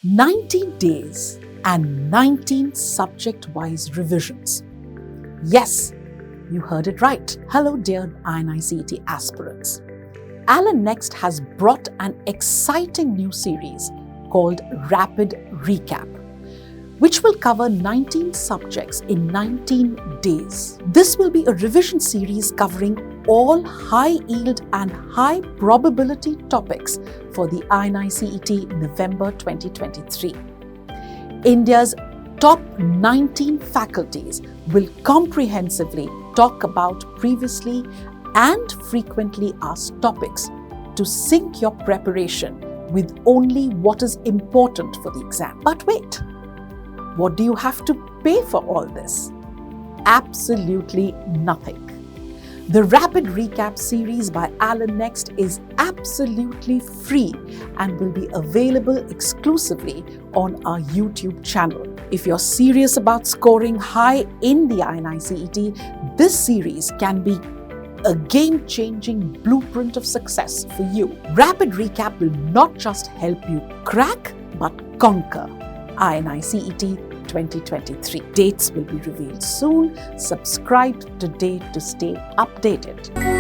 19 days and 19 subject-wise revisions. Yes, you heard it right. Hello dear INI-CET aspirants. Alan Next has brought an exciting new series called Rapid Recap, which will cover 19 subjects in 19 days. This will be a revision series covering all high-yield and high-probability topics for the INI-CET November 2023. India's top 19 faculties will comprehensively talk about previously and frequently asked topics to sync your preparation with only what is important for the exam. But wait, what do you have to pay for all this? Absolutely nothing. The Rapid Recap series by Alan Next is absolutely free and will be available exclusively on our YouTube channel. If you're serious about scoring high in the INI-CET, this series can be a game-changing blueprint of success for you. Rapid Recap will not just help you crack, but conquer INI-CET 2023. Dates will be revealed soon. Subscribe today to stay updated.